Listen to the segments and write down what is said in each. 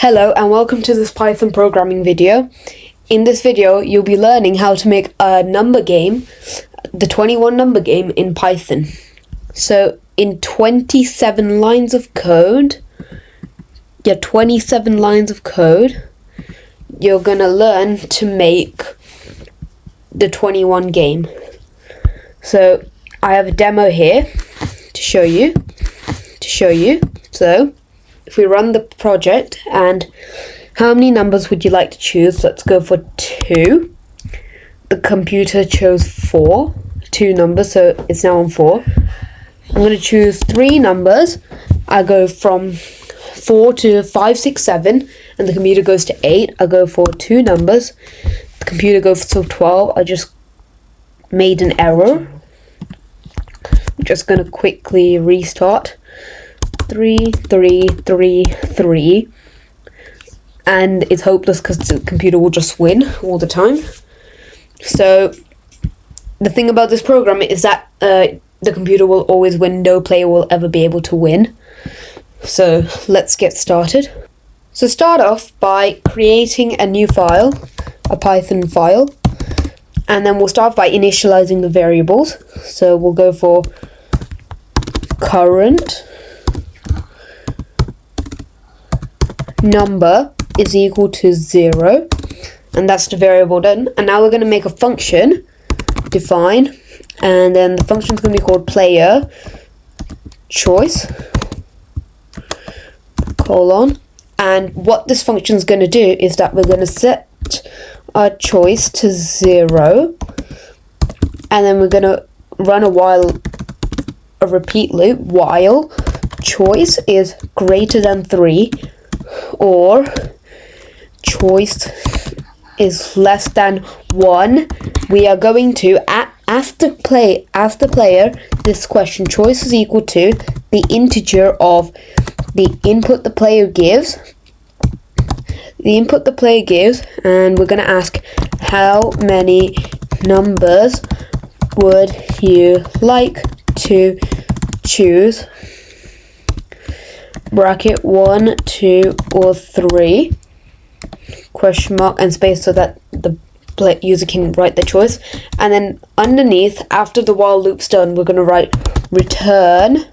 Hello and welcome to this Python programming video. In this video you'll be learning how to make a number game, the 21 number game in Python. So in 27 lines of code, you're gonna learn to make the 21 game. So I have a demo here to show you. So if we run the project, and how many numbers would you like to choose? Let's go for 2. The computer chose 2 numbers, so it's now on 4. I'm going to choose 3 numbers. I go from 4 to 5, 6, 7, and the computer goes to 8. I go for 2 numbers. The computer goes to 12. I just made an error. I'm just going to quickly restart. 3, 3, 3, 3, and it's hopeless because the computer will just win all the time. So the thing about this program is that the computer will always win. No player will ever be able to win. So let's get started. So start off by creating a new file, a Python file, and then we'll start by initializing the variables. So we'll go for current number is equal to 0, and that's the variable done. And now we're going to make a function, define, and then the function is going to be called player choice colon, and what this function is going to do is that we're going to set our choice to 0, and then we're going to run a repeat loop while choice is greater than 3 or choice is less than 1. We are going to ask the player this question: choice is equal to the integer of the input the player gives. And we're going to ask, how many numbers would you like to choose? Bracket 1, 2, or 3, question mark and space, so that the user can write their choice. And then underneath, after the while loop's done, we're going to write return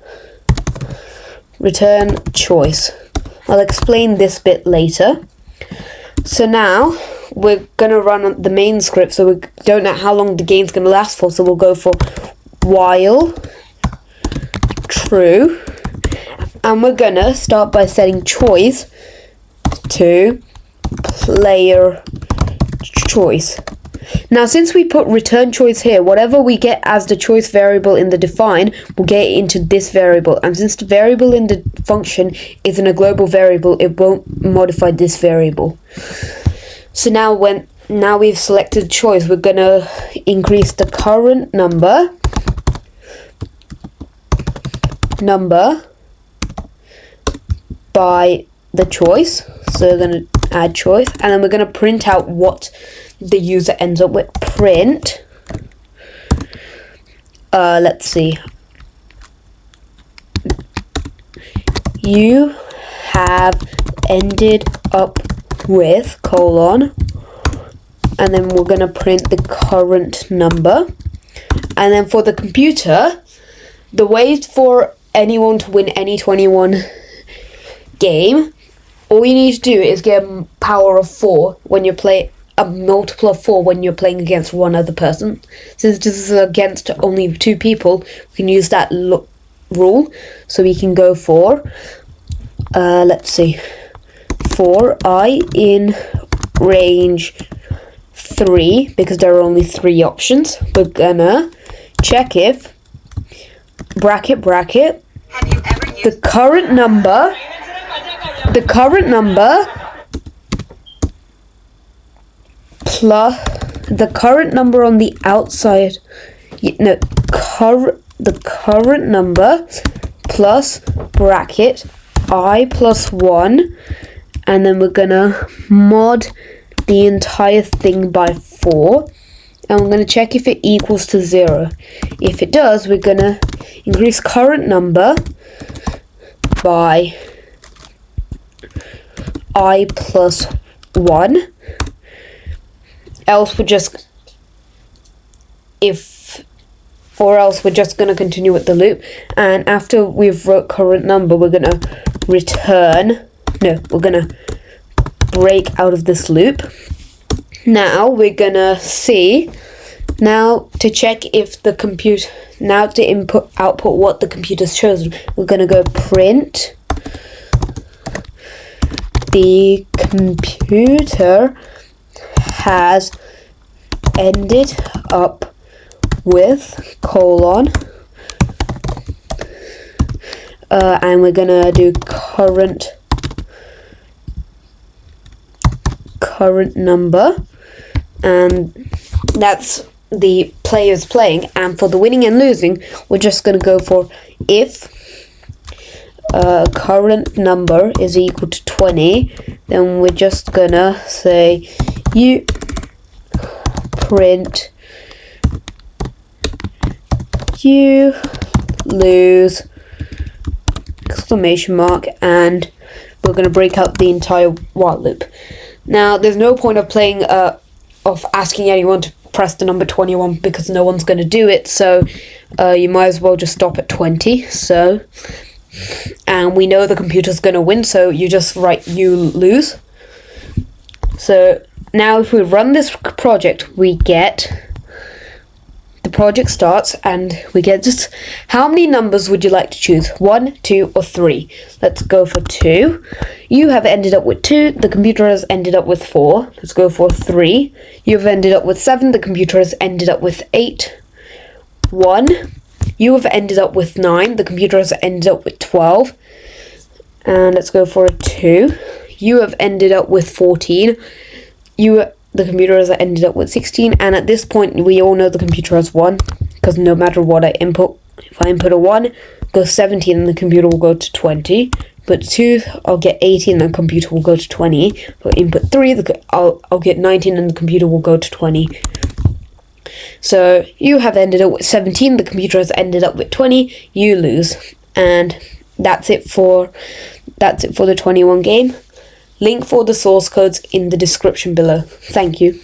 choice. I'll explain this bit later. So now we're going to run the main script, so we don't know how long the game's going to last for, so we'll go for while true. And we're gonna start by setting choice to player choice. Now, since we put return choice here, whatever we get as the choice variable in the define will get into this variable. And since the variable in the function isn't a global variable, it won't modify this variable. So now we've selected choice, we're gonna increase the current number by the choice. So we're going to add choice, and then we're going to print out what the user ends up with. Print, let's see, you have ended up with colon, and then we're going to print the current number. And then for the computer, the way for anyone to win any 21 game, all you need to do is get a power of 4 when you play a multiple of 4 when you're playing against one other person. Since this is against only 2 people, we can use that rule. So we can go for let's see, for I in range 3, because there are only 3 options. We're gonna check if bracket the current number plus the current number on the outside, the current number plus bracket I plus 1, and then we're gonna mod the entire thing by 4, and we're gonna check if it equals to 0. If it does, we're gonna increase current number by I plus 1. Else we're just going to continue with the loop. And after we've wrote current number, we're going to break out of this loop. Now we're going to see, now to check if the computer, now to output what the computer's chosen, we're going to go print the computer has ended up with colon, and we're gonna do current number, and that's the players playing. And for the winning and losing, we're just gonna go for if current number is equal to 20, then we're just gonna say you print you lose exclamation mark, and we're going to break out the entire while loop. Now there's no point of playing of asking anyone to press the number 21 because no one's going to do it, so you might as well just stop at 20. So, and we know the computer's going to win, so you just write you lose. So now if we run this project, we get the project starts and we get just how many numbers would you like to choose? 1, 2, or 3? Let's go for 2. You have ended up with 2. The computer has ended up with 4. Let's go for 3. You've ended up with 7. The computer has ended up with 8. 1. You have ended up with 9. The computer has ended up with 12. And let's go for a 2. You have ended up with 14. The computer has ended up with 16, and at this point we all know the computer has 1, because no matter what I input, if I input a 1, it goes 17 and the computer will go to 20. But 2, I'll get 18 and the computer will go to 20. But input 3, I'll get 19 and the computer will go to 20. So you have ended up with 17, the computer has ended up with 20, you lose. And that's it for the 21 game. Link for the source codes in the description below. Thank you.